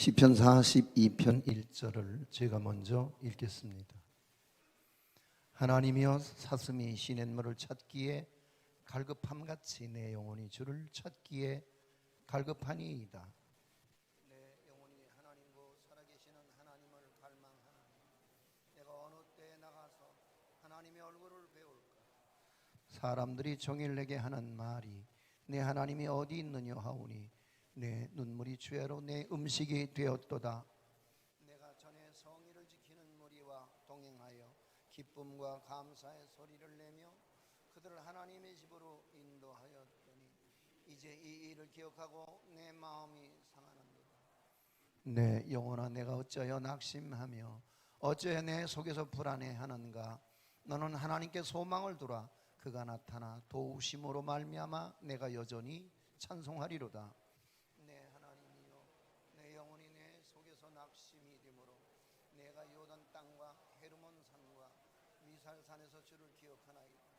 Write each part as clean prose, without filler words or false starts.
시편 42편 1절을 제가 먼저 읽겠습니다. 하나님이여 사슴이 시냇물을 찾기에 갈급함같이 내 영혼이 주를 찾기에 갈급하니이다. 내 영혼이 하나님과 살아계시는 하나님을 갈망하나니 내가 어느 때에 나가서 하나님의 얼굴을 배울까. 사람들이 종일 내게 하는 말이 내 하나님이 어디 있느냐 하오니 내 눈물이 주야로 내 음식이 되었도다. 내가 전에 성의를 지키는 무리와 동행하여 기쁨과 감사의 소리를 내며 그들을 하나님의 집으로 인도하였더니 이제 이 일을 기억하고 내 마음이 상하는도다. 내 영혼아 내가 어찌하여 낙심하며 어찌하여 내 속에서 불안해하는가. 너는 하나님께 소망을 두라. 그가 나타나 도우심으로 말미암아 내가 여전히 찬송하리로다. 내가 요단 땅과 헤르몬 산과 미살 산에서 주를 기억하나이다.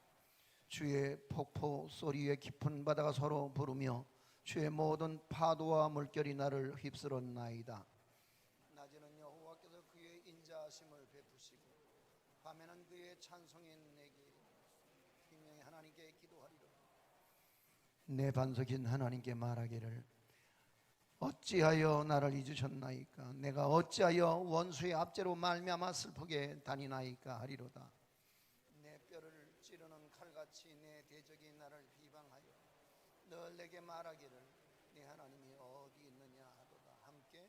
주의 폭포 소리에 깊은 바다가 서로 부르며 주의 모든 파도와 물결이 나를 휩쓸었나이다. 낮에는 여호와께서 그의 인자하심을 베푸시고 밤에는 그의 찬송이 내게 분명히 하나님께 기도하리로다. 내 반석인 하나님께 말하기를 어찌하여 나를 잊으셨나이까. 내가 어찌하여 원수의 압제로 말미암아 슬프게 다니나이까 하리로다. 내 뼈를 찌르는 칼같이 내 대적이 나를 비방하여 늘 내게 말하기를 네 하나님이 어디 있느냐 하도다. 함께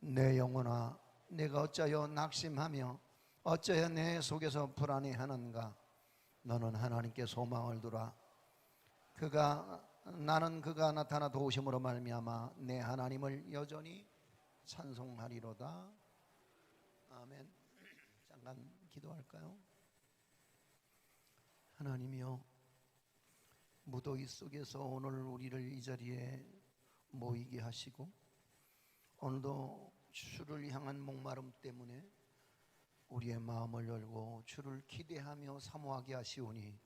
내 영혼아 내가 어찌하여 낙심하며 어찌하여 내 속에서 불안해하는가. 너는 하나님께 소망을 두라. 나는 그가 나타나 도우심으로 말미암아 내 하나님을 여전히 찬송하리로다. 아멘. 잠깐 기도할까요? 하나님이여 무더위 속에서 오늘 우리를 이 자리에 모이게 하시고 오늘도 주를 향한 목마름 때문에 우리의 마음을 열고 주를 기대하며 사모하게 하시오니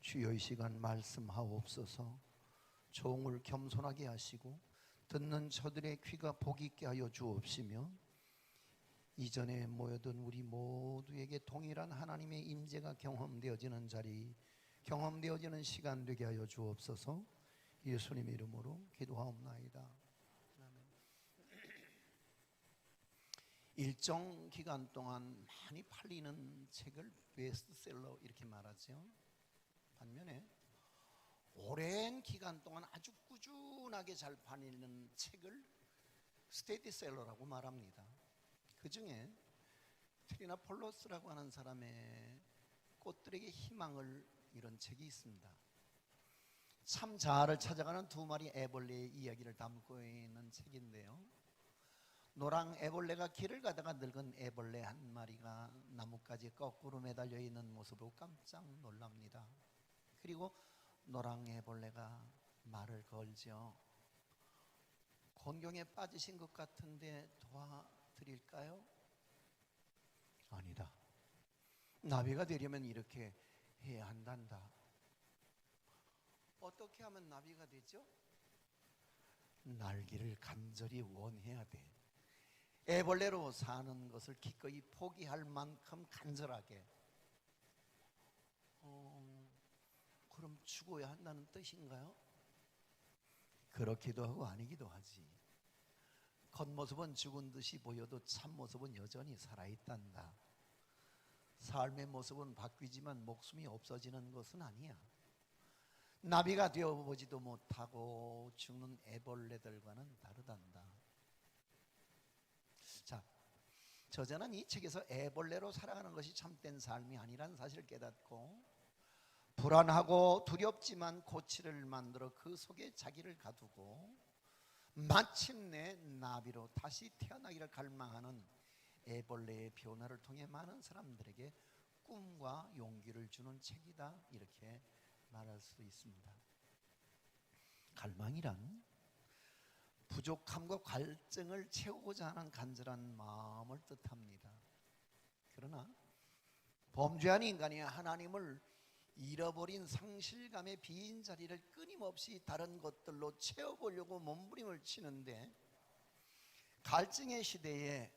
주여 이 시간 말씀하옵소서. 종을 겸손하게 하시고 듣는 저들의 귀가 복 있게 하여 주옵시며 이전에 모여든 우리 모두에게 동일한 하나님의 임재가 경험되어지는 자리, 경험되어지는 시간 되게 하여 주옵소서. 예수님 이름으로 기도하옵나이다. 아멘. 일정 기간 동안 많이 팔리는 책을 베스트셀러 이렇게 말하죠. 반면에 오랜 기간 동안 아주 꾸준하게 잘 팔리는 책을 스테디셀러라고 말합니다. 그 중에 트리나 폴로스라고 하는 사람의 꽃들에게 희망을 이런 책이 있습니다. 참 자아를 찾아가는 두 마리 애벌레의 이야기를 담고 있는 책인데요. 노랑 애벌레가 길을 가다가 늙은 애벌레 한 마리가 나뭇가지에 거꾸로 매달려 있는 모습으로 깜짝 놀랍니다. 그리고 노랑 애벌레가 말을 걸죠. 곤경에 빠지신 것 같은데 도와드릴까요? 아니다. 나비가 되려면 이렇게 해야 한단다. 어떻게 하면 나비가 되죠? 날기를 간절히 원해야 돼. 애벌레로 사는 것을 기꺼이 포기할 만큼 간절하게. 그럼 죽어야 한다는 뜻인가요? 그렇기도 하고 아니기도 하지. 겉모습은 죽은 듯이 보여도 참모습은 여전히 살아있단다. 삶의 모습은 바뀌지만 목숨이 없어지는 것은 아니야. 나비가 되어보지도 못하고 죽는 애벌레들과는 다르단다. 자, 저자는 이 책에서 애벌레로 살아가는 것이 참된 삶이 아니라는 사실을 깨닫고 불안하고 두렵지만 고치를 만들어 그 속에 자기를 가두고 마침내 나비로 다시 태어나기를 갈망하는 애벌레의 변화를 통해 많은 사람들에게 꿈과 용기를 주는 책이다, 이렇게 말할 수 있습니다. 갈망이란 부족함과 갈증을 채우고자 하는 간절한 마음을 뜻합니다. 그러나 범죄한 인간이 하나님을 잃어버린 상실감의 빈자리를 끊임없이 다른 것들로 채워보려고 몸부림을 치는데 갈증의 시대에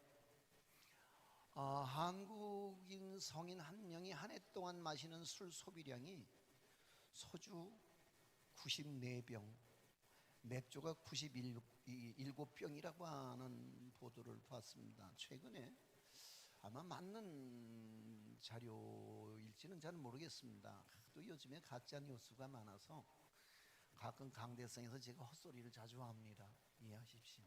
한국인 성인 한 명이 한 해 동안 마시는 술 소비량이 소주 94병, 맥주가 97병이라고 하는 보도를 봤습니다. 최근에 아마 맞는 자료일지는 잘 모르겠습니다. 또 요즘에 가짜 뉴스가 많아서 가끔 강대성에서 제가 헛소리를 자주 합니다. 이해하십시오.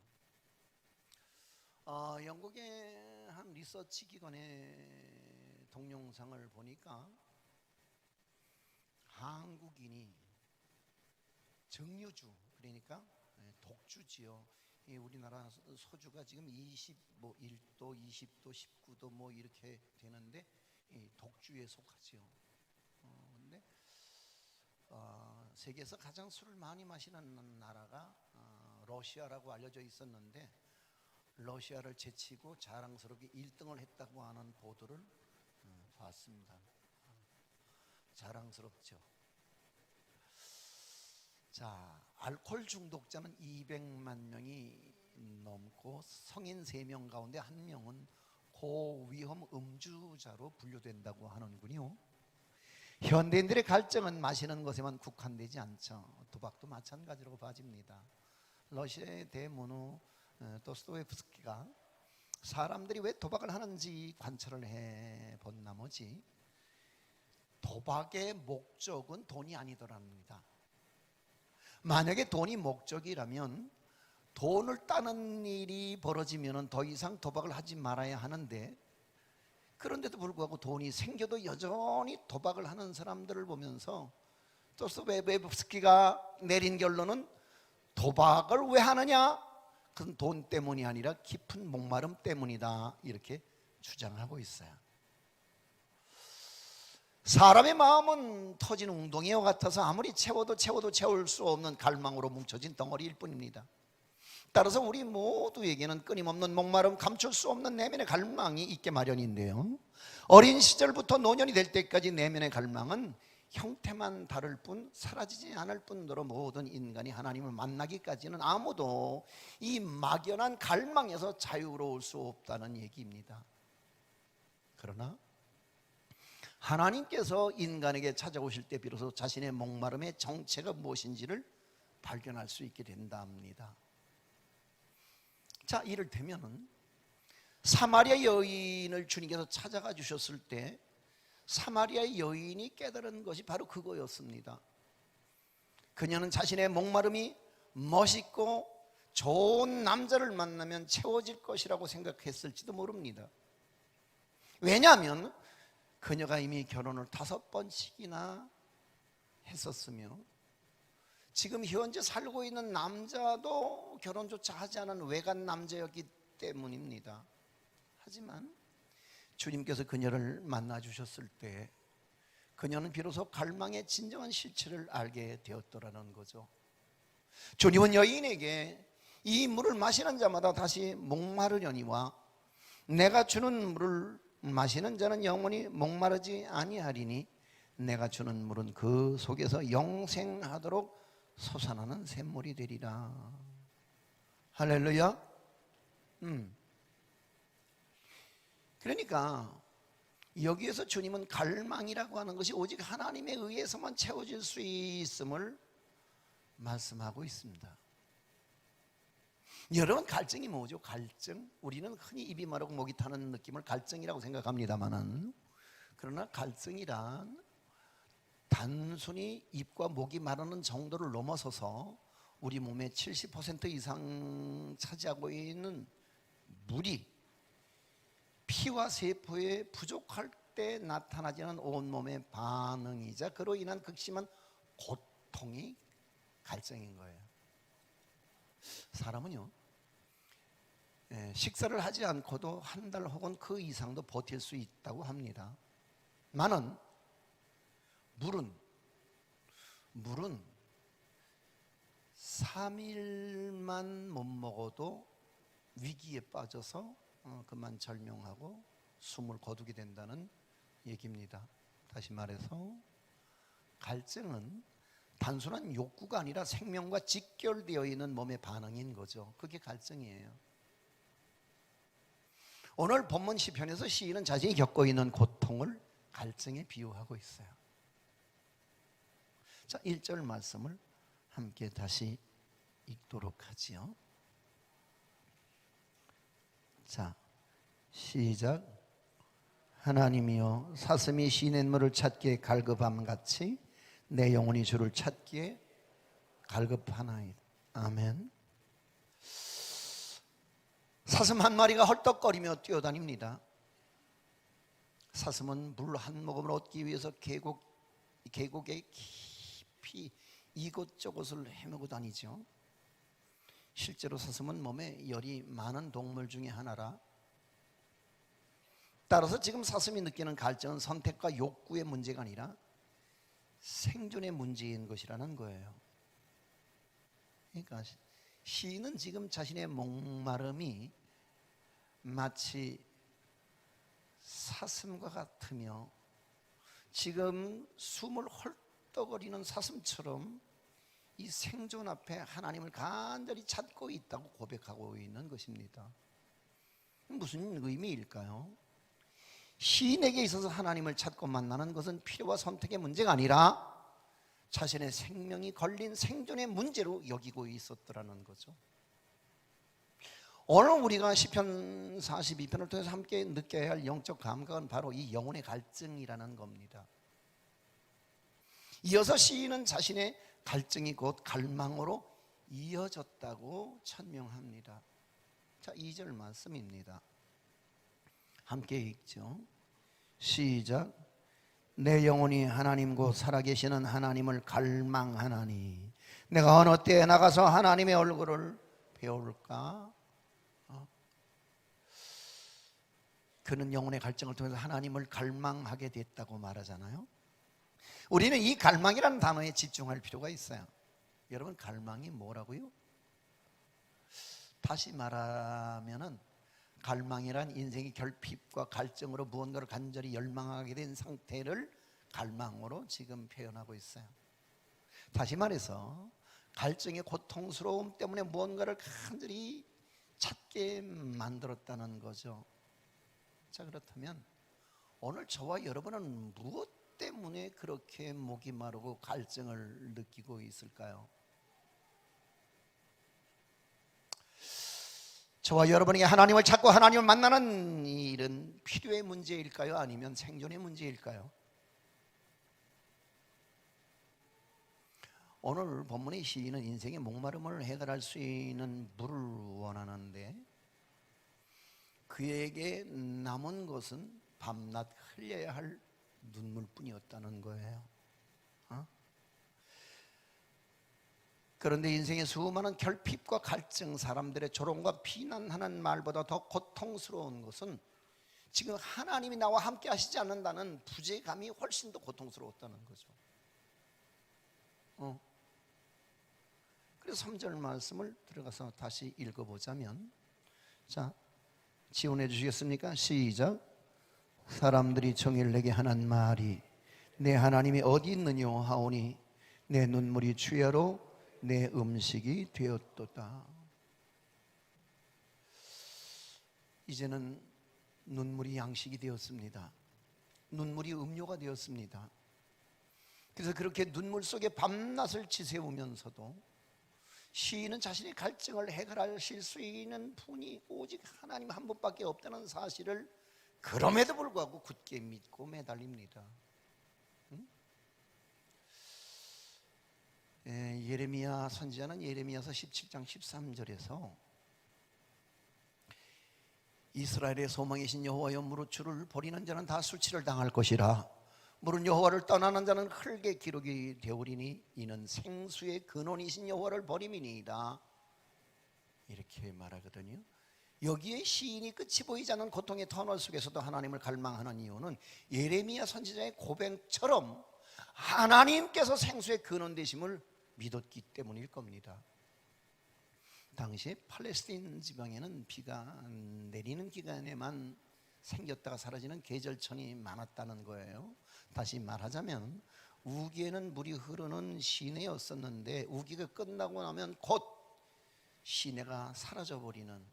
영국의 한 리서치 기관의 동영상을 보니까 한국인이 정유주, 그러니까 독주지요. 우리나라 소주가 지금 21도, 20도, 19도 뭐 이렇게 되는데 독주에 속하지요. 근데 세계에서 가장 술을 많이 마시는 나라가 러시아라고 알려져 있었는데 러시아를 제치고 자랑스럽게 1등을 했다고 하는 보도를 봤습니다. 자랑스럽죠. 자, 알코올 중독자는 200만 명이 넘고 성인 3명 가운데 1명은 고위험 음주자로 분류된다고 하는군요. 현대인들의 갈증은 마시는 것에만 국한되지 않죠. 도박도 마찬가지라고 봐집니다. 러시아의 대문호 도스토옙스키가 사람들이 왜 도박을 하는지 관찰을 해본 나머지 도박의 목적은 돈이 아니더랍니다. 만약에 돈이 목적이라면 돈을 따는 일이 벌어지면 더 이상 도박을 하지 말아야 하는데, 그런데도 불구하고 돈이 생겨도 여전히 도박을 하는 사람들을 보면서 도스토옙스키가 내린 결론은 도박을 왜 하느냐? 그건 돈 때문이 아니라 깊은 목마름 때문이다, 이렇게 주장하고 있어요. 사람의 마음은 터진 웅덩이와 같아서 아무리 채워도 채울 수 없는 갈망으로 뭉쳐진 덩어리일 뿐입니다. 따라서 우리 모두에게는 끊임없는 목마름, 감출 수 없는 내면의 갈망이 있게 마련인데요, 어린 시절부터 노년이 될 때까지 내면의 갈망은 형태만 다를 뿐 사라지지 않을 뿐더러 모든 인간이 하나님을 만나기까지는 아무도 이 막연한 갈망에서 자유로울 수 없다는 얘기입니다. 그러나 하나님께서 인간에게 찾아오실 때 비로소 자신의 목마름의 정체가 무엇인지를 발견할 수 있게 된답니다. 자, 이를테면 사마리아 여인을 주님께서 찾아가 주셨을 때 사마리아 여인이 깨달은 것이 바로 그거였습니다. 그녀는 자신의 목마름이 멋있고 좋은 남자를 만나면 채워질 것이라고 생각했을지도 모릅니다. 왜냐하면 그녀가 이미 결혼을 5번씩이나 했었으며 지금 현재 살고 있는 남자도 결혼조차 하지 않은 외간 남자였기 때문입니다. 하지만 주님께서 그녀를 만나 주셨을 때 그녀는 비로소 갈망의 진정한 실체를 알게 되었더라는 거죠. 주님은 여인에게 이 물을 마시는 자마다 다시 목마르려니와 내가 주는 물을 마시는 자는 영원히 목마르지 아니하리니 내가 주는 물은 그 속에서 영생하도록 솟아나는 샘물이 되리라. 할렐루야. 그러니까 여기에서 주님은 갈망이라고 하는 것이 오직 하나님에 의해서만 채워질 수 있음을 말씀하고 있습니다. 여러분, 갈증이 뭐죠? 갈증? 우리는 흔히 입이 마르고 목이 타는 느낌을 갈증이라고 생각합니다만은, 그러나 갈증이란 단순히 입과 목이 마르는 정도를 넘어서서 우리 몸의 70% 이상 차지하고 있는 물이 피와 세포에 부족할 때 나타나지는 온몸의 반응이자 그로 인한 극심한 고통이 갈증인 거예요. 사람은요, 식사를 하지 않고도 한 달 혹은 그 이상도 버틸 수 있다고 합니다. 많은 물은 3일만 못 먹어도 위기에 빠져서 그만 절명하고 숨을 거두게 된다는 얘기입니다. 다시 말해서 갈증은 단순한 욕구가 아니라 생명과 직결되어 있는 몸의 반응인 거죠. 그게 갈증이에요. 오늘 본문 시편에서 시인은 자신이 겪고 있는 고통을 갈증에 비유하고 있어요. 자, 1절 말씀을 함께 다시 읽도록 하지요. 자, 시작. 하나님이여 사슴이 시냇물을 찾기에 갈급함같이 내 영혼이 주를 찾기에 갈급하나이다. 아멘. 사슴 한 마리가 헐떡거리며 뛰어다닙니다. 사슴은 물 한 모금을 얻기 위해서 계곡에 깊이 이곳저곳을 헤매고 다니죠. 실제로 사슴은 몸에 열이 많은 동물 중에 하나라. 따라서 지금 사슴이 느끼는 갈증은 선택과 욕구의 문제가 아니라 생존의 문제인 것이라는 거예요. 그러니까 시인은 지금 자신의 목마름이 마치 사슴과 같으며 지금 숨을 헐떡거리는 사슴처럼 이 생존 앞에 하나님을 간절히 찾고 있다고 고백하고 있는 것입니다. 무슨 의미일까요? 시인에게 있어서 하나님을 찾고 만나는 것은 필요와 선택의 문제가 아니라 자신의 생명이 걸린 생존의 문제로 여기고 있었더라는 거죠. 오늘 우리가 시편 42편을 통해서 함께 느껴야 할 영적 감각은 바로 이 영혼의 갈증이라는 겁니다. 이어서 시인은 자신의 갈증이 곧 갈망으로 이어졌다고 천명합니다. 자, 2절 말씀입니다. 함께 읽죠. 시작. 내 영혼이 하나님 곧 살아계시는 하나님을 갈망하나니 내가 어느 때에 나가서 하나님의 얼굴을 배울까? 그는 영혼의 갈증을 통해서 하나님을 갈망하게 됐다고 말하잖아요. 우리는 이 갈망이라는 단어에 집중할 필요가 있어요. 여러분, 갈망이 뭐라고요? 다시 말하면은 갈망이란 인생의 결핍과 갈증으로 무언가를 간절히 열망하게 된 상태를 갈망으로 지금 표현하고 있어요. 다시 말해서 갈증의 고통스러움 때문에 무언가를 간절히 찾게 만들었다는 거죠. 자, 그렇다면 오늘 저와 여러분은 무엇 때문에 그렇게 목이 마르고 갈증을 느끼고 있을까요? 저와 여러분에게 하나님을 찾고 하나님을 만나는 일은 필요의 문제일까요? 아니면 생존의 문제일까요? 오늘 본문의 시인은 인생의 목마름을 해결할 수 있는 물을 원하는데 그에게 남은 것은 밤낮 흘려야 할 눈물뿐이었다는 거예요. 그런데 인생의 수많은 결핍과 갈증, 사람들의 조롱과 비난하는 말보다 더 고통스러운 것은 지금 하나님이 나와 함께 하시지 않는다는 부재감이 훨씬 더 고통스러웠다는 거죠. 그래서 3절 말씀을 들어가서 다시 읽어보자면, 자, 지원해 주시겠습니까? 시작. 사람들이 종일 내게 하는 말이 내 하나님이 어디 있느냐 하오니 내 눈물이 주야로 내 음식이 되었도다. 이제는 눈물이 양식이 되었습니다. 눈물이 음료가 되었습니다. 그래서 그렇게 눈물 속에 밤낮을 지새우면서도 시인은 자신의 갈증을 해결하실 수 있는 분이 오직 하나님 한 분밖에 없다는 사실을 그럼에도 불구하고 굳게 믿고 매달립니다. 예레미야 선지자는 예레미야서 17장 13절에서 이스라엘의 소망이신 여호와여 무릇 주를 버리는 자는 다 수치를 당할 것이라 무릇 여호와를 떠나는 자는 흙의 기록이 되오리니 이는 생수의 근원이신 여호와를 버림이니이다. 이렇게 말하거든요. 여기에 시인이 끝이 보이지 않는 고통의 터널 속에서도 하나님을 갈망하는 이유는 예레미야 선지자의 고백처럼 하나님께서 생수의 근원 되심을 믿었기 때문일 겁니다. 당시에 팔레스타인 지방에는 비가 내리는 기간에만 생겼다가 사라지는 계절천이 많았다는 거예요. 다시 말하자면 우기에는 물이 흐르는 시내였었는데 우기가 끝나고 나면 곧 시내가 사라져버리는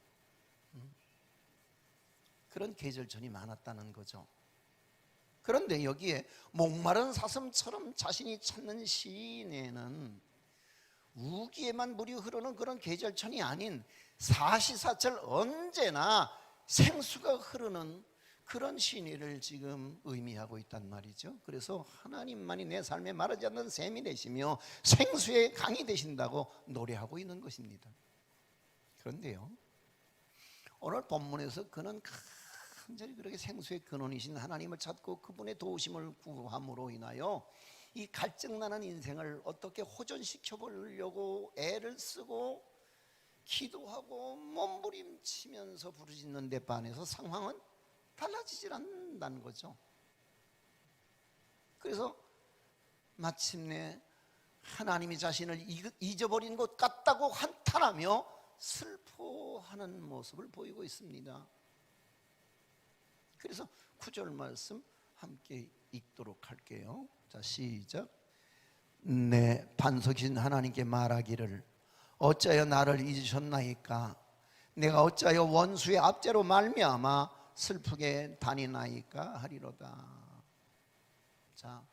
그런 계절전이 많았다는 거죠. 그런데 여기에 목마른 사슴처럼 자신이 찾는 시내는 우기에만 물이 흐르는 그런 계절천이 아닌 사시사철 언제나 생수가 흐르는 그런 시내를 지금 의미하고 있단 말이죠. 그래서 하나님만이 내 삶에 마르지 않는 샘이 되시며 생수의 강이 되신다고 노래하고 있는 것입니다. 그런데요, 오늘 본문에서 그는 간절히 그렇게 생수의 근원이신 하나님을 찾고 그분의 도우심을 구함으로 인하여 이 갈증나는 인생을 어떻게 호전시켜 보려고 애를 쓰고 기도하고 몸부림치면서 부르짖는 데 반해서 상황은 달라지질 않는다는 거죠. 그래서 마침내 하나님이 자신을 잊어버린 것 같다고 한탄하며 슬퍼하는 모습을 보이고 있습니다. 그래서 9절 말씀 함께 읽도록 할게요. 자, 시작. 내 반석이신 하나님께 말하기를 어찌하여 나를 잊으셨나이까? 내가 어찌하여 원수의 압제로 말미암아 슬프게 다니나이까 하리로다. 자,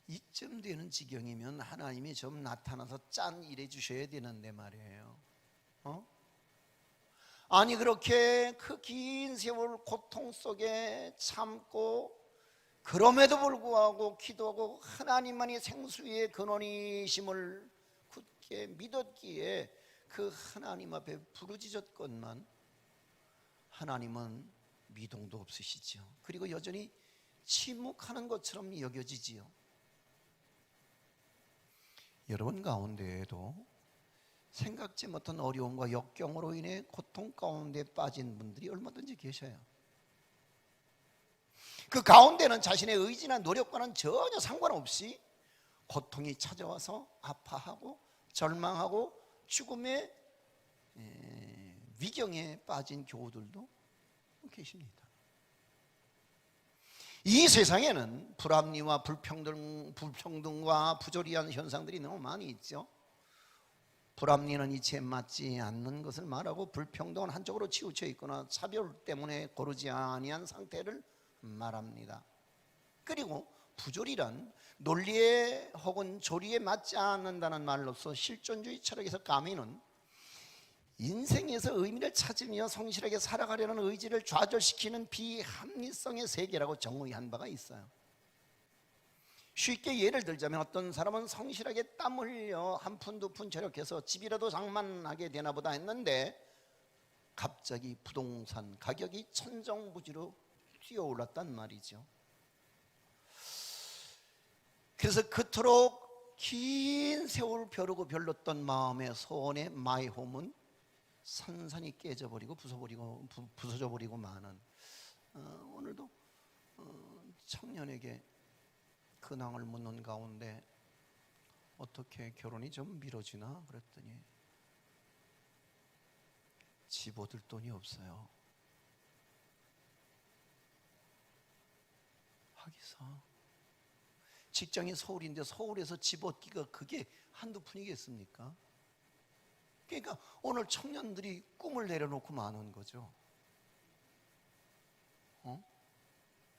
이쯤 되는 지경이면 하나님이 좀 나타나서 짠 이래 주셔야 되는데 말이에요. 아니 그렇게 그 긴 세월 고통 속에 참고 그럼에도 불구하고 기도하고 하나님만이 생수의 근원이심을 굳게 믿었기에 그 하나님 앞에 부르짖었건만 하나님은 미동도 없으시죠. 그리고 여전히 침묵하는 것처럼 여겨지지요. 여러분 가운데에도 생각지 못한 어려움과 역경으로 인해 고통 가운데 빠진 분들이 얼마든지 계셔요. 그 가운데는 자신의 의지나 노력과는 전혀 상관없이 고통이 찾아와서 아파하고 절망하고 죽음의 위경에 빠진 교우들도 계십니다. 이 세상에는 불합리와 불평등과 부조리한 현상들이 너무 많이 있죠. 불합리는 이치에 맞지 않는 것을 말하고 불평등은 한쪽으로 치우쳐 있거나 차별 때문에 고르지 아니한 상태를 말합니다. 그리고 부조리란 논리에 혹은 조리에 맞지 않는다는 말로서 실존주의 철학에서 까미는 인생에서 의미를 찾으며 성실하게 살아가려는 의지를 좌절시키는 비합리성의 세계라고 정의한 바가 있어요. 쉽게 예를 들자면 어떤 사람은 성실하게 땀 흘려 한 푼 두 푼 절약해서 집이라도 장만하게 되나 보다 했는데 갑자기 부동산 가격이 천정부지로 뛰어올랐단 말이죠. 그래서 그토록 긴 세월 벼르고 별렀던 마음의 소원의 마이홈은 산산이 깨져버리고 부서져버리고 마는 오늘도 청년에게 근황을 묻는 가운데 어떻게 결혼이 좀 미뤄지나 그랬더니 집 얻을 돈이 없어요. 하기사 직장이 서울인데 서울에서 집 얻기가 그게 한두 푼이겠습니까? 그러니까 오늘 청년들이 꿈을 내려놓고 마는 거죠.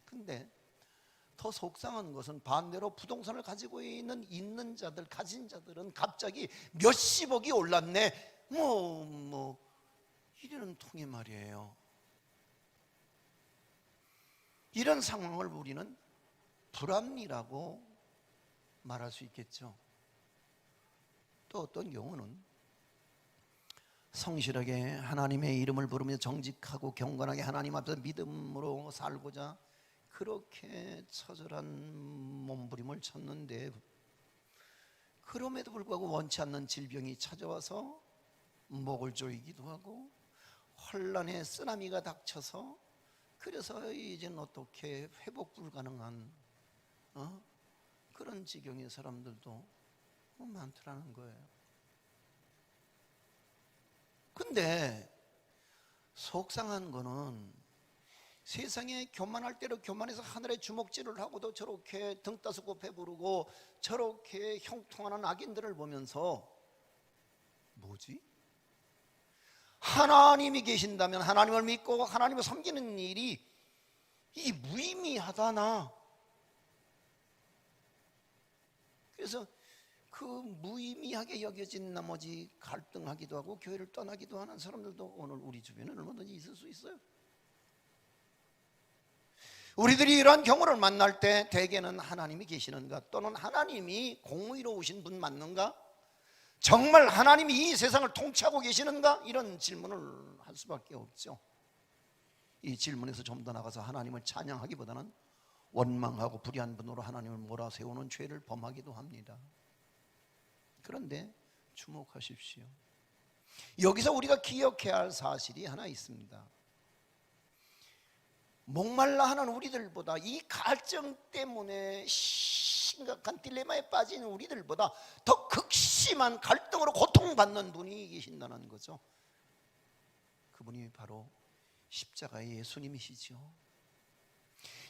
근데 더 속상한 것은 반대로 부동산을 가지고 있는 자들, 가진 자들은 갑자기 몇십억이 올랐네. 이러는 통에 말이에요. 이런 상황을 우리는 불합리라고 말할 수 있겠죠. 또 어떤 경우는 성실하게 하나님의 이름을 부르며 정직하고 경건하게 하나님 앞에서 믿음으로 살고자 그렇게 처절한 몸부림을 쳤는데 그럼에도 불구하고 원치 않는 질병이 찾아와서 목을 조이기도 하고 혼란의 쓰나미가 닥쳐서 그래서 이제는 어떻게 회복 불가능한 그런 지경의 사람들도 많더라는 거예요. 근데 속상한 거는 세상에 교만할 대로 교만해서 하늘에 주먹질을 하고도 저렇게 등 따스고 배부르고 저렇게 형통하는 악인들을 보면서 뭐지? 하나님이 계신다면 하나님을 믿고 하나님을 섬기는 일이 이 무의미하다. 그래서 그 무의미하게 여겨진 나머지 갈등하기도 하고 교회를 떠나기도 하는 사람들도 오늘 우리 주변에 얼마든지 있을 수 있어요. 우리들이 이러한 경우를 만날 때 대개는 하나님이 계시는가, 또는 하나님이 공의로우신 분 맞는가, 정말 하나님이 이 세상을 통치하고 계시는가, 이런 질문을 할 수밖에 없죠. 이 질문에서 좀 더 나가서 하나님을 찬양하기보다는 원망하고 불의한 분으로 하나님을 몰아세우는 죄를 범하기도 합니다. 그런데 주목하십시오. 여기서 우리가 기억해야 할 사실이 하나 있습니다. 목말라 하는 우리들보다, 이 갈증 때문에 심각한 딜레마에 빠진 우리들보다 더 극심한 갈등으로 고통받는 분이 계신다는 거죠. 그분이 바로 십자가의 예수님이시죠.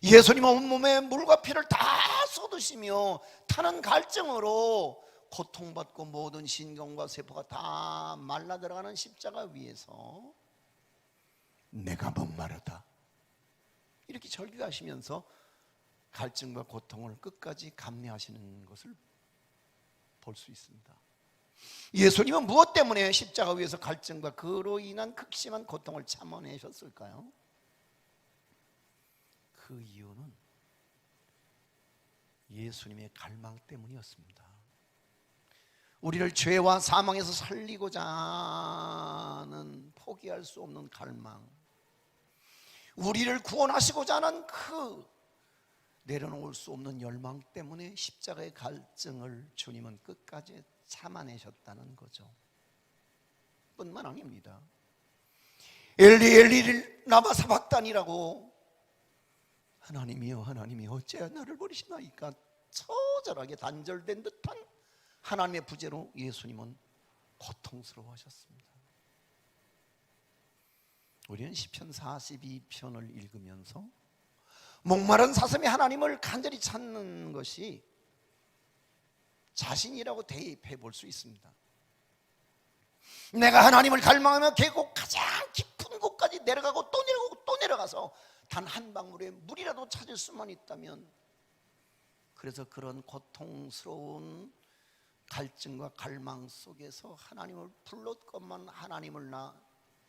예수님은 온몸에 물과 피를 다 쏟으시며 타는 갈증으로 고통받고 모든 신경과 세포가 다 말라 들어가는 십자가 위에서 내가 목마르다 이렇게 절규하시면서 갈증과 고통을 끝까지 감내하시는 것을 볼 수 있습니다. 예수님은 무엇 때문에 십자가 위에서 갈증과 그로 인한 극심한 고통을 참아내셨을까요? 그 이유는 예수님의 갈망 때문이었습니다. 우리를 죄와 사망에서 살리고자 하는 포기할 수 없는 갈망, 우리를 구원하시고자 하는 그 내려놓을 수 없는 열망 때문에 십자가의 갈증을 주님은 끝까지 참아내셨다는 거죠. 뿐만 아닙니다. 엘리 엘리 라마 사박단이라고, 하나님이여 하나님이 어찌하여 나를 버리시나이까, 처절하게 단절된 듯한 하나님의 부재로 예수님은 고통스러워하셨습니다. 우리는 시편 42편을 읽으면서 목마른 사슴이 하나님을 간절히 찾는 것이 자신이라고 대입해 볼 수 있습니다. 내가 하나님을 갈망하며 계곡 가장 깊은 곳까지 내려가고 또 내려가고 또 내려가서 단 한 방울의 물이라도 찾을 수만 있다면, 그래서 그런 고통스러운 갈증과 갈망 속에서 하나님을 불렀건만 하나님을 나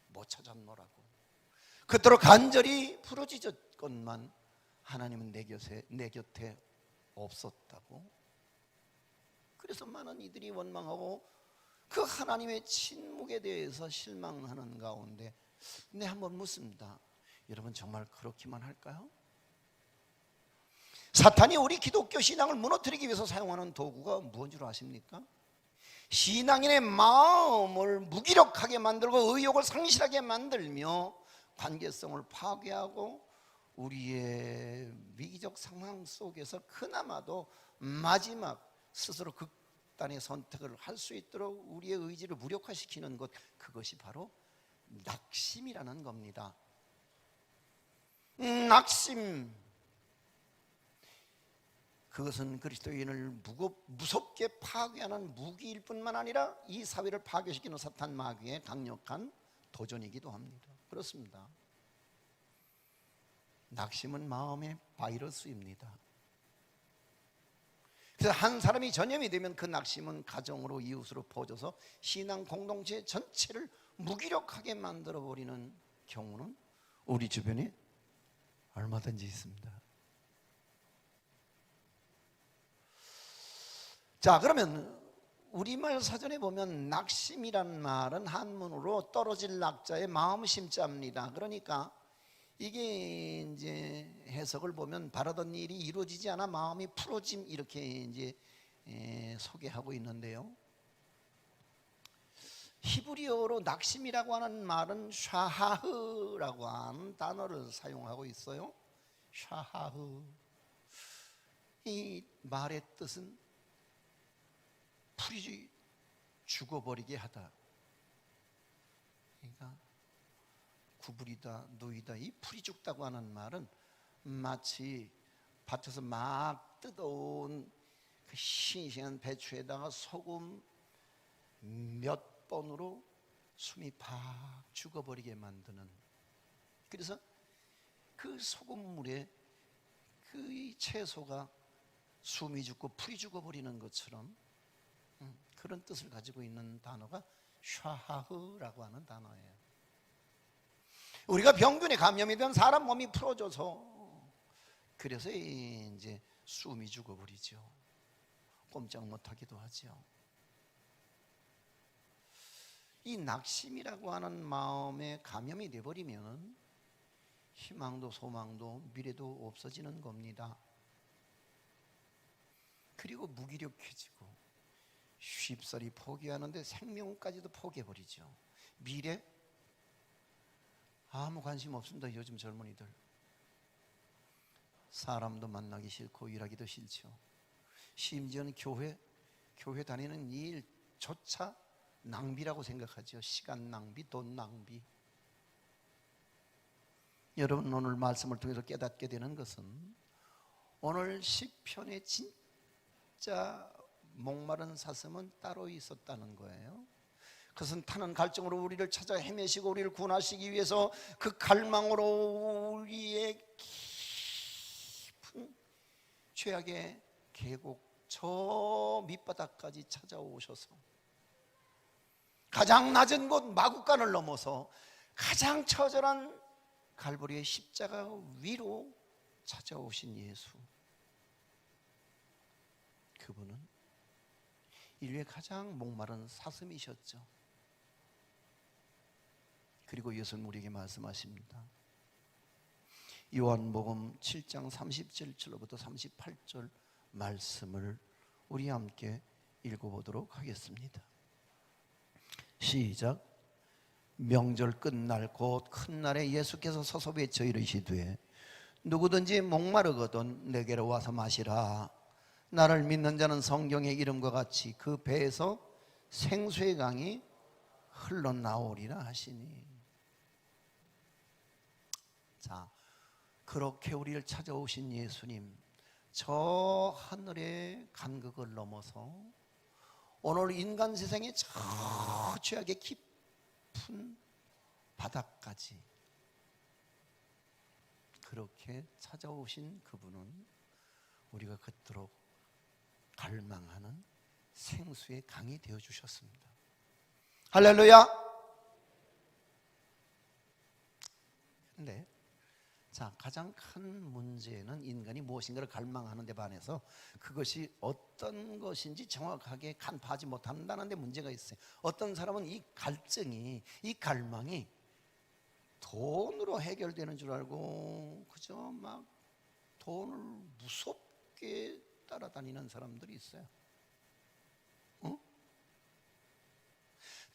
못 찾았노라고, 그토록 간절히 부르짖었건만 하나님은 내 곁에 없었다고. 그래서 많은 이들이 원망하고 그 하나님의 침묵에 대해서 실망하는 가운데, 네, 한번 묻습니다. 여러분 정말 그렇기만 할까요? 사탄이 우리 기독교 신앙을 무너뜨리기 위해서 사용하는 도구가 무엇인 줄 아십니까? 신앙인의 마음을 무기력하게 만들고 의욕을 상실하게 만들며 관계성을 파괴하고 우리의 위기적 상황 속에서 그나마도 마지막 스스로 극단의 선택을 할 수 있도록 우리의 의지를 무력화시키는 것, 그것이 바로 낙심이라는 겁니다. 낙심, 그것은 그리스도인을 무섭게 파괴하는 무기일 뿐만 아니라 이 사회를 파괴시키는 사탄 마귀의 강력한 도전이기도 합니다. 그렇습니다. 낙심은 마음의 바이러스입니다. 그래서 한 사람이 전염이 되면 그 낙심은 가정으로 이웃으로 퍼져서 신앙 공동체 전체를 무기력하게 만들어버리는 경우는 우리 주변에 얼마든지 있습니다. 자, 그러면 우리말 사전에 보면 낙심이란 말은 한문으로 떨어질 낙자의 마음 심자입니다. 그러니까 이게 이제 해석을 보면 바라던 일이 이루어지지 않아 마음이 풀어짐, 이렇게 이제 소개하고 있는데요. 히브리어로 낙심이라고 하는 말은 샤하흐라고 하는 단어를 사용하고 있어요. 샤하흐. 이 말의 뜻은 풀이 죽어버리게 하다. 그러니까 구부리다, 누이다, 이 풀이 죽다고 하는 말은 마치 밭에서 막 뜯어온 그 싱싱한 배추에다가 소금 몇 번으로 숨이 팍 죽어버리게 만드는, 그래서 그 소금물에 그 채소가 숨이 죽고 풀이 죽어버리는 것처럼 그런 뜻을 가지고 있는 단어가 샤하흐라고 하는 단어예요. 우리가 병균에 감염이 된 사람 몸이 풀어져서, 그래서 이제 숨이 죽어버리죠. 꼼짝 못하기도 하죠. 이 낙심이라고 하는 마음에 감염이 돼버리면 희망도 소망도 미래도 없어지는 겁니다. 그리고 무기력해지고 쉽사리 포기하는데 생명까지도 포기해버리죠. 미래 아무 관심 없습니다. 요즘 젊은이들 사람도 만나기 싫고 일하기도 싫죠. 심지어는 교회 다니는 일조차 낭비라고 생각하죠. 시간 낭비, 돈 낭비. 여러분, 오늘 말씀을 통해서 깨닫게 되는 것은 오늘 시편에 진짜 목마른 사슴은 따로 있었다는 거예요. 그것은 타는 갈증으로 우리를 찾아 헤매시고 우리를 구원하시기 위해서 그 갈망으로 우리의 깊은 죄악의 계곡 저 밑바닥까지 찾아오셔서 가장 낮은 곳 마구간을 넘어서 가장 처절한 갈보리의 십자가 위로 찾아오신 예수, 그분은 인류의 가장 목마른 사슴이셨죠. 그리고 예수는 우리에게 말씀하십니다. 요한복음 7장 37절부터 38절 말씀을 우리 함께 읽어보도록 하겠습니다. 시작. 명절 끝날 곧 큰 날에 예수께서 서서 외쳐 이르시되 누구든지 목마르거든 내게로 와서 마시라. 나를 믿는 자는 성경의 이름과 같이 그 배에서 생수의 강이 흘러나오리라 하시니. 자, 그렇게 우리를 찾아오신 예수님, 저 하늘의 간극을 넘어서 오늘 인간 세상의 저 죄악의 깊은 바닥까지 그렇게 찾아오신 그분은 우리가 그토록 갈망하는 생수의 강이 되어주셨습니다. 할렐루야. 근데 자, 가장 큰 문제는 인간이 무엇인가를 갈망하는 데 반해서 그것이 어떤 것인지 정확하게 간파하지 못한다는 데 문제가 있어요. 어떤 사람은 이 갈증이, 이 갈망이 돈으로 해결되는 줄 알고 그저 막 돈을 무섭게 따라다니는 사람들이 있어요.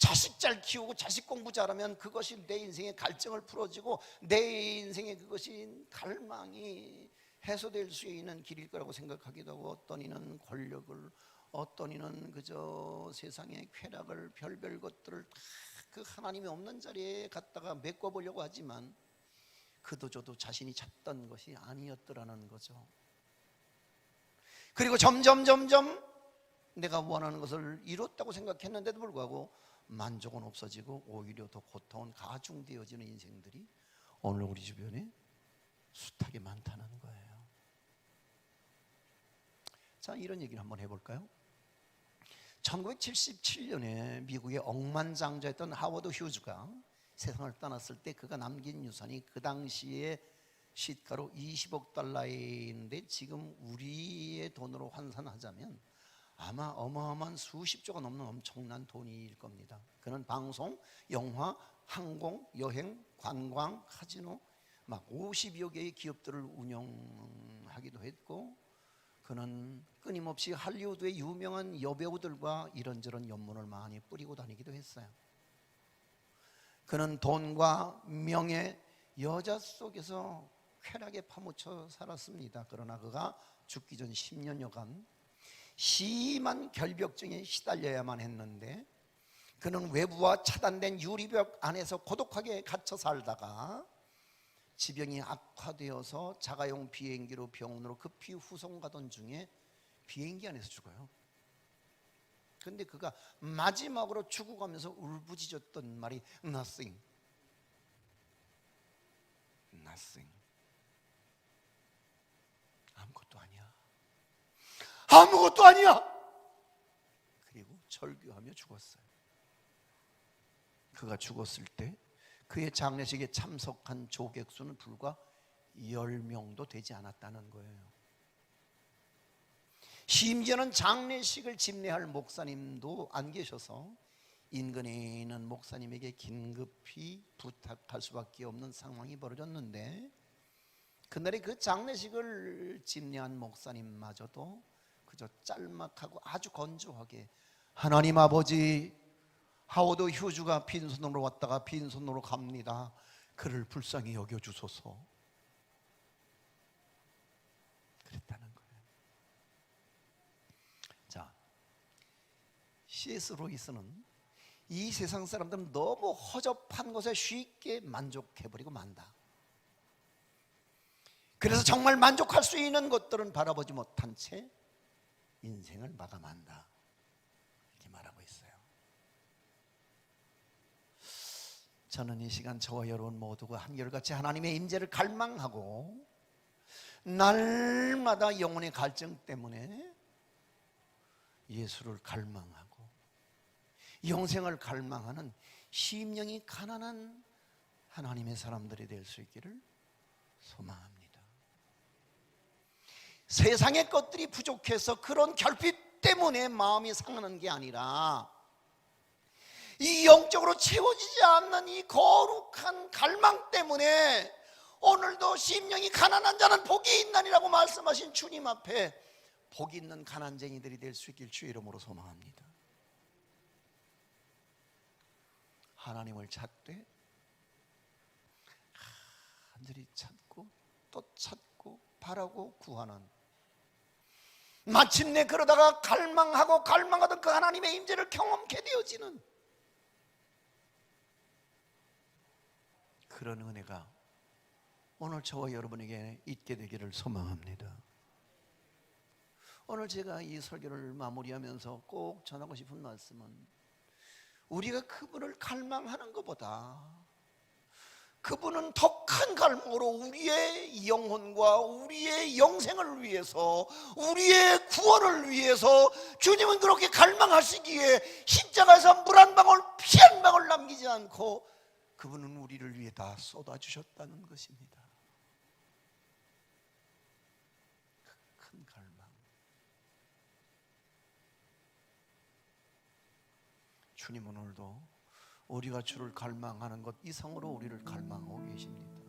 자식 잘 키우고 자식 공부 잘하면 그것이 내 인생의 갈증을 풀어주고 내 인생의 그것이 갈망이 해소될 수 있는 길일 거라고 생각하기도 하고, 어떤 이는 권력을, 어떤 이는 그저 세상의 쾌락을, 별별 것들을 다 그 하나님이 없는 자리에 갖다가 메꿔보려고 하지만 그도저도 자신이 찾던 것이 아니었더라는 거죠. 그리고 점점 내가 원하는 것을 이뤘다고 생각했는데도 불구하고 만족은 없어지고 오히려 더 고통은 가중되어지는 인생들이 오늘 우리 주변에 숱하게 많다는 거예요. 자, 이런 얘기를 한번 해볼까요? 1977년에 미국의 억만장자였던 하워드 휴즈가 세상을 떠났을 때 그가 남긴 유산이 그 당시에 시가로 20억 달러인데 지금 우리의 돈으로 환산하자면 아마 어마어마한 수십조가 넘는 엄청난 돈일 겁니다. 그는 방송, 영화, 항공, 여행, 관광, 카지노 막 50여 개의 기업들을 운영하기도 했고, 그는 끊임없이 할리우드의 유명한 여배우들과 이런저런 연문을 많이 뿌리고 다니기도 했어요. 그는 돈과 명예, 여자 속에서 쾌락에 파묻혀 살았습니다. 그러나 그가 죽기 전 10년여간 심한 결벽증에 시달려야만 했는데, 그는 외부와 차단된 유리벽 안에서 고독하게 갇혀 살다가 지병이 악화되어서 자가용 비행기로 병원으로 급히 후송 가던 중에 비행기 안에서 죽어요. 근데 그가 마지막으로 죽어가면서 울부짖었던 말이 nothing. 아무것도 아니야. 아무것도 아니야. 그리고 절규하며 죽었어요. 그가 죽었을 때 그의 장례식에 참석한 조객 수는 불과 10명도 되지 않았다는 거예요. 심지어는 장례식을 집례할 목사님도 안 계셔서 인근에 있는 목사님에게 긴급히 부탁할 수밖에 없는 상황이 벌어졌는데, 그날의 그 장례식을 집례한 목사님마저도 그저 짤막하고 아주 건조하게, 하나님 아버지, 하워드 휴즈가 빈손으로 왔다가 빈손으로 갑니다. 그를 불쌍히 여겨주소서. 그랬다는 거예요. 자, C.S. 로이스는 이 세상 사람들은 너무 허접한 것에 쉽게 만족해버리고 만다. 그래서 정말 만족할 수 있는 것들은 바라보지 못한 채 인생을 마감한다, 이렇게 말하고 있어요. 저는 이 시간 저와 여러분 모두가 한결같이 하나님의 임재를 갈망하고 날마다 영혼의 갈증 때문에 예수를 갈망하고 영생을 갈망하는 심령이 가난한 하나님의 사람들이 될 수 있기를 소망합니다. 세상의 것들이 부족해서 그런 결핍 때문에 마음이 상하는 게 아니라 이 영적으로 채워지지 않는 이 거룩한 갈망 때문에 오늘도 심령이 가난한 자는 복이 있나니라고 말씀하신 주님 앞에 복이 있는 가난쟁이들이 될 수 있길 주의 이름으로 소망합니다. 하나님을 찾되 간절히 찾고 또 찾고 바라고 구하는, 마침내 그러다가 갈망하고 갈망하던 그 하나님의 임재를 경험케 되어지는 그런 은혜가 오늘 저와 여러분에게 있게 되기를 소망합니다. 오늘 제가 이 설교를 마무리하면서 꼭 전하고 싶은 말씀은, 우리가 그분을 갈망하는 것보다 그분은 더 큰 갈망으로 우리의 영혼과 우리의 영생을 위해서, 우리의 구원을 위해서 주님은 그렇게 갈망하시기에 십자가에서 물 한 방울, 피 한 방울 남기지 않고 그분은 우리를 위해 다 쏟아주셨다는 것입니다. 그 큰 갈망. 주님은 오늘도 우리가 주를 갈망하는 것 이상으로 우리를 갈망하고 계십니다.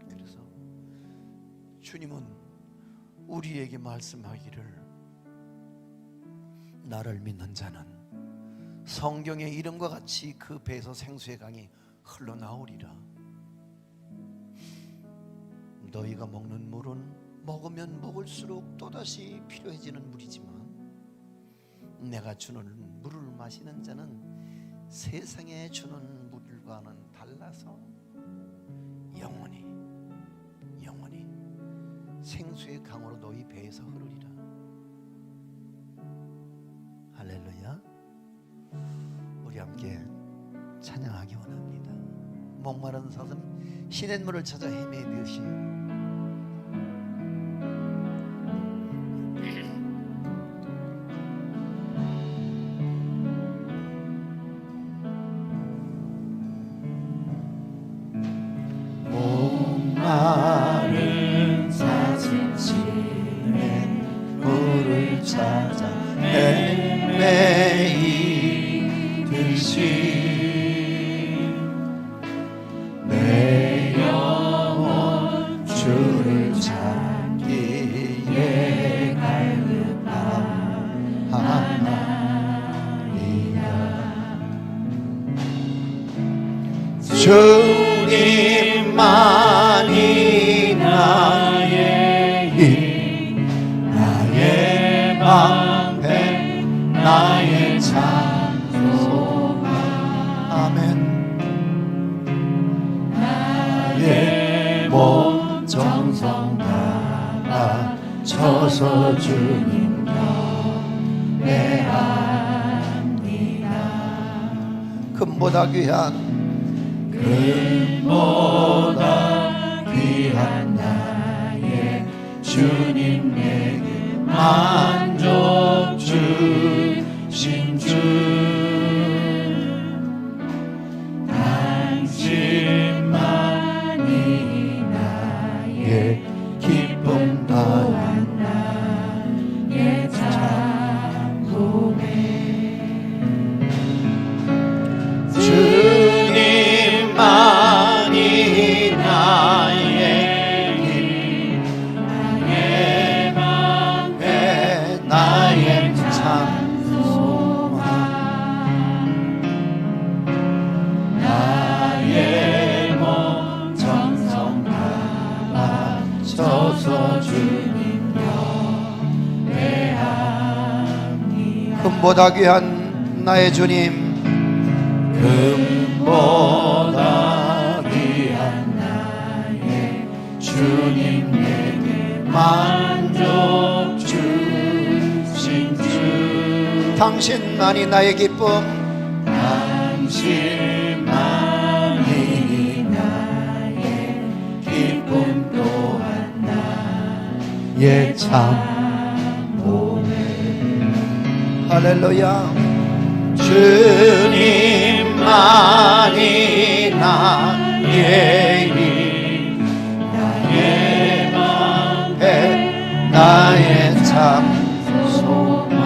그래서 주님은 우리에게 말씀하기를, 나를 믿는 자는 성경의 이름과 같이 그 배에서 생수의 강이 흘러나오리라. 너희가 먹는 물은 먹으면 먹을수록 또다시 필요해지는 물이지만 내가 주는 물을 마시는 자는 세상에 주는 물과는 달라서 영원히 생수의 강으로 너희 배에서 흐르리라. 할렐루야. 우리 함께 찬양하기 원합니다. 목마른 사슴 시냇물을 찾아 헤매듯이 목마른 사슴 시냇물을 찾아 헤매이듯이 내 영혼 주를 찾기에 갈급하나이다. 주님만이 나의 힘, 나의 방패, 나의 장소가. 아멘. 나의 몸 정성 다 바쳐서 주님 곁 금보다 귀한 금보다 귀한 나의 주님 내게 만족 주신 주 당신만이 나의 기쁨 또한 나의 장구매 주님만이 나의 힘 나의 방패 나의 참 소망 나의 몸 정성 다 바쳐서 주님 경배합니다 금보다 귀한 나의 주님 금보다 귀한 나의 주님 내게 만족 주신 주 당신만이 나의 기쁨 당신만이 나의 기쁨 또한 나의 참 보배 할렐루야 주님만이 나의 힘 나의 방패 나의 참 소망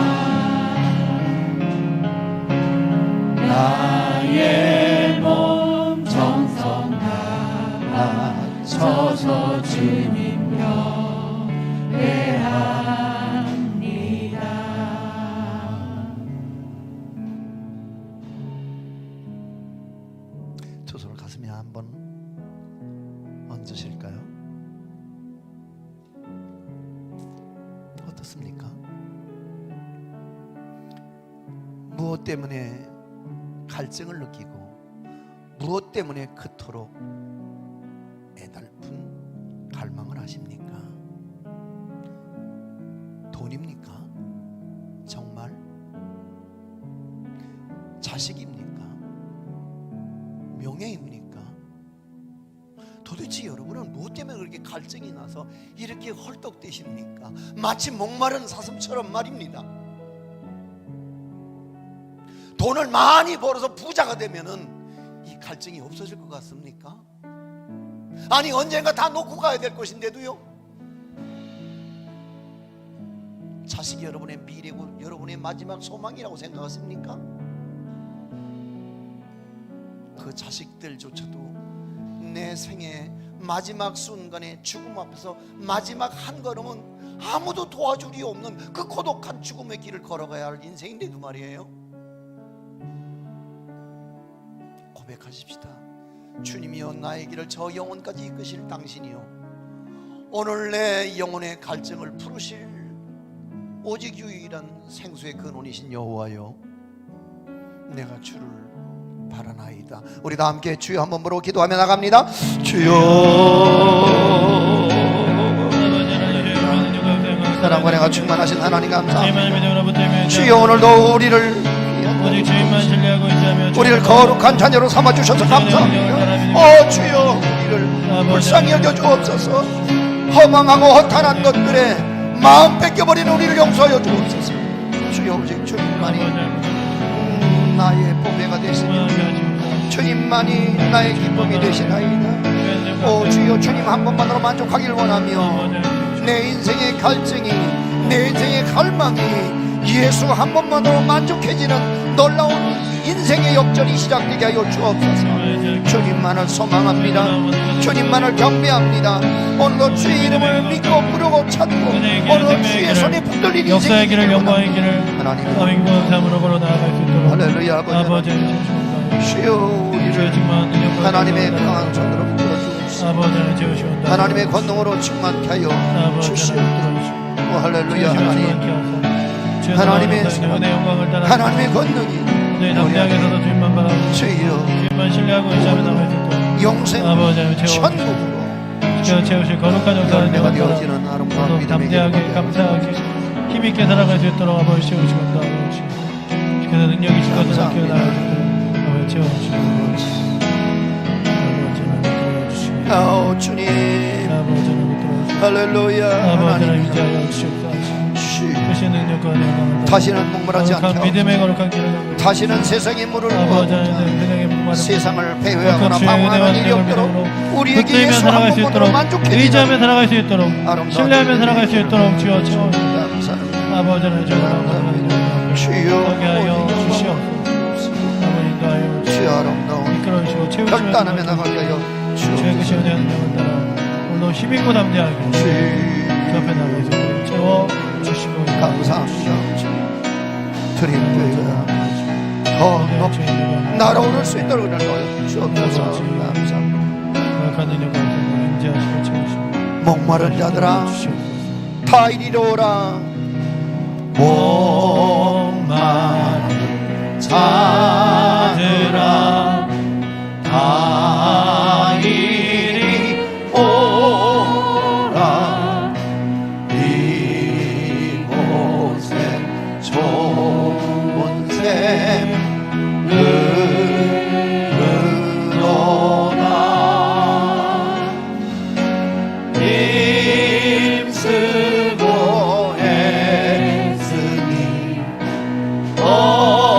나의 몸 정성 다 바쳐서 주님 경배합니다 두 손을 가슴에 한번 얹으실까요? 어떻습니까? 무엇 때문에 갈증을 느끼고 무엇 때문에 그토록 애달픈 갈망을 하십니까? 돈입니까? 정말? 자식입니까? 명예입니까? 도대체 여러분은 무엇 때문에 그렇게 갈증이 나서 이렇게 헐떡대십니까? 마치 목마른 사슴처럼 말입니다. 돈을 많이 벌어서 부자가 되면은 이 갈증이 없어질 것 같습니까? 아니 언젠가 다 놓고 가야 될 것인데도요. 자식이 여러분의 미래고 여러분의 마지막 소망이라고 생각하십니까? 그 자식들조차도 내 생의 마지막 순간에 죽음 앞에서 마지막 한 걸음은 아무도 도와줄이 없는 그 고독한 죽음의 길을 걸어가야 할 인생인데도 말이에요. 고백하십시다. 주님이여 나의 길을 저 영혼까지 이끄실 당신이요 오늘 내 영혼의 갈증을 풀으실 오직 유일한 생수의 근원이신 여호와여 내가 주를 바라나이다. 우리 다 함께 주여 한번 부르고 기도하며 나갑니다. 주여 사랑과 내가 충만하신 하나님 감사합니다. 주여 오늘도 우리를 거룩한 자녀로 삼아주셔서 감사합니다. 주여 우리를 불쌍히 여겨주옵소서. 허망하고 허탄한 것들에 마음 뺏겨버리는 우리를 용서하여 주옵소서. 주여 오직 주님만이 나의 보배가 되시며 주님만이 나의 기쁨이 되시나이다. 주여 주님 한 번만으로 만족하길 원하며 내 인생의 갈증이 내 인생의 갈망이 예수 한 번만으로 만족해지는 놀라운 인생의 역전이 시작되게 하여 주옵소서. 주님만을 소망합니다. 주님만을 경배합니다. 오늘도 주의 이름을 믿고 부르고 찾고 오늘도 주의 손에 붙들린 역사의 길을 영광의 길을 하나님 아멘 감사함으로 걸어 나아갈 수 있도록 할렐루야 아버지 주여 우리를 하나님의 강한 손으로 붙들어 주옵소서. 하나님의 권능으로 충만케 하여 주시옵소서. 할렐루야 하나님 하나님의 하나님의 권능이 담대하게 서서 주님만 바라보고 주여 주님만 신뢰하고 의지하며 나갈 수 있도록 영생 천국으로 채우실 거룩한 역사를 내가 되어지는 아름다운 믿음의 담대하게 감사하게 힘있게 살아갈 수 있도록 아버지 채우시고 아버지 주께서 능력이 주셔서 키워 나갈 수 있도록 주여 채워주시고 아버지 하나님 도와주시고 주님 아버지 하나님 도와주시고 할렐루야. 아버지 하나님 하나님 위자하여 주시옵소서. 주 크신 능력과 영광을 다시는 목말하지 거룩한 않게 믿음의 거룩한 길을 가고 다시는 세상의 물을 아버지 부어주자. 하나님 은혜의 목마름 세상을 배회하거나 주의 방황하는 은혜와 일이 없도록 능력을 우리에게 붙들며 예수 살아갈 한 수 번으로 있도록 만족해 의지하며 살아갈 수 있도록 아름다운 신뢰하며 살아갈 수 있도록 주여 채워주시고 감사합니다. 아버지 하나님 주여 주여 하게 하여 주시옵소서. 아버지 인도하여 주여 아름다운 이끌어 주시고 채우시며 결단하며 나가게 하여 주의 그 주옵소서. 시원한 능력을 따라 오늘도 힘있고 담대하게 주 옆에 나가서 채워 주시고 감사합니다. 드립니다. 더 높이 날아오를 수 있도록 하여 주옵소서. 감사합니다. 거룩한 능력과 임재하시고 채우시고 목마른 자들아 주시옵소서. 다 이리로라. 목마른 자들아 다 이리 오라. 이곳에 좋은 샘 흐르노라. 힘쓰고 애쓰니 없을지라도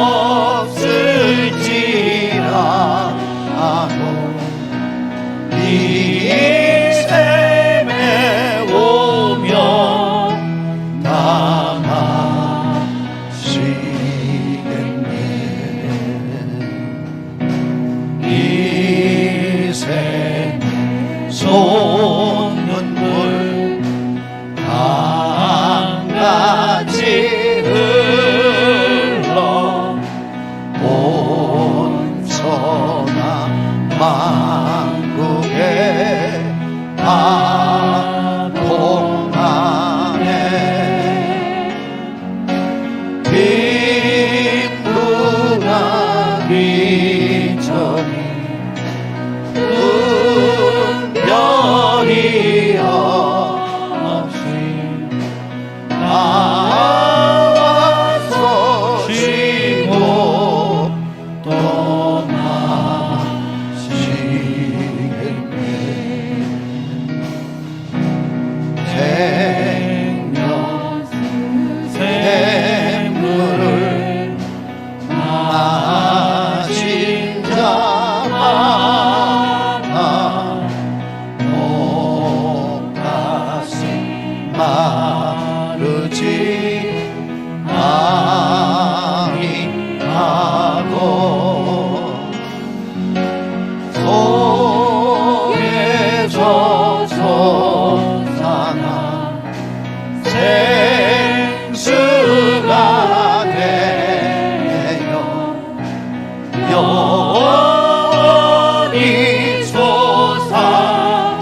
이 샘에 오면 다 마시겠네. 이 샘에 솟는 물 강같이 흘러 온 천하 만국에 아통하네. 빈부나 비천이 분별이 없이 나와서 쉬고 떠나시겠네. 생명 샘물을 마신 자마다 목가슴 마르지 아니하고 속에서 솟아나 생수가 되어 영원히 솟아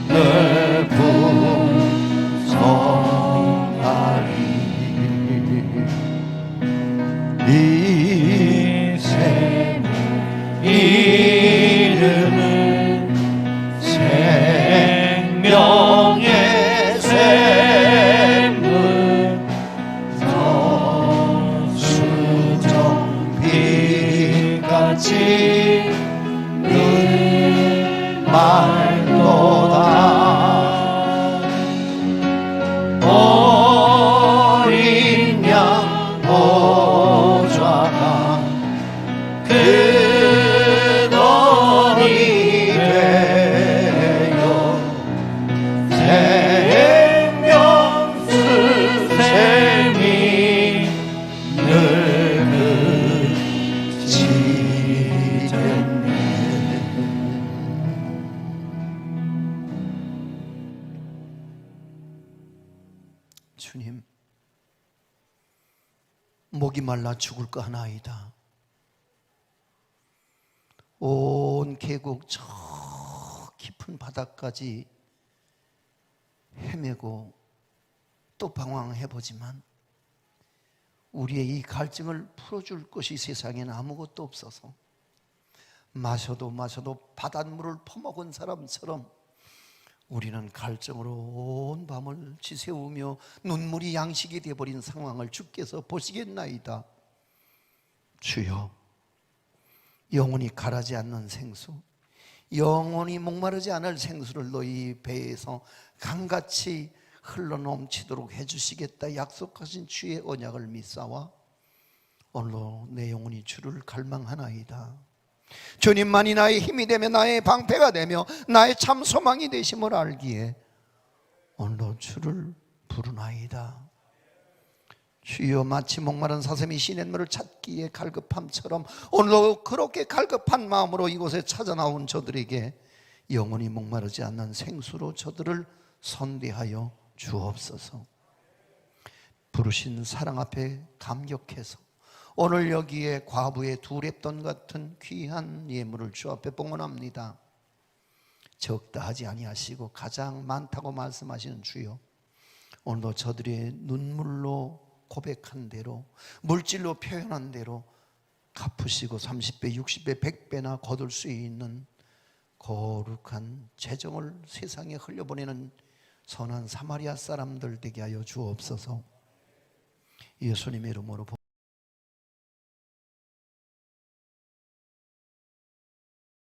늘 풍성하리. 이 샘 이름은 생명의 샘물 수정 비같이 늘 말도다. 어린 양 보좌가 근원이 되어 생명수 샘이 늘 그치겠네. 주님, 목이 말라 죽을까 하나이다. 온 계곡 저 깊은 바다까지 헤매고 또 방황해보지만 우리의 이 갈증을 풀어줄 것이 세상엔 아무것도 없어서 마셔도 바닷물을 퍼먹은 사람처럼 우리는 갈증으로 온 밤을 지새우며 눈물이 양식이 되어버린 상황을 주께서 보시겠나이다. 주여, 영원히 가라지 않는 생수, 영원히 목마르지 않을 생수를 너희 배에서 강같이 흘러넘치도록 해주시겠다 약속하신 주의 언약을 믿사와 오늘도 내 영혼이 주를 갈망하나이다. 주님만이 나의 힘이 되며 나의 방패가 되며 나의 참 소망이 되심을 알기에 오늘도 주를 부르나이다. 주여, 마치 목마른 사슴이 시냇물을 찾기에 갈급함처럼 오늘도 그렇게 갈급한 마음으로 이곳에 찾아 나온 저들에게 영원히 목마르지 않는 생수로 저들을 선대하여 주옵소서. 부르신 사랑 앞에 감격해서 오늘 여기에 과부의 두 랩돈 같은 귀한 예물을 주 앞에 봉헌합니다. 적다 하지 아니하시고 가장 많다고 말씀하시는 주여, 오늘도 저들의 눈물로 고백한 대로, 물질로 표현한 대로 갚으시고 30배, 60배, 100배나 거둘 수 있는 거룩한 재정을 세상에 흘려보내는 선한 사마리아 사람들 되게 하여 주옵소서. 예수님의 이름으로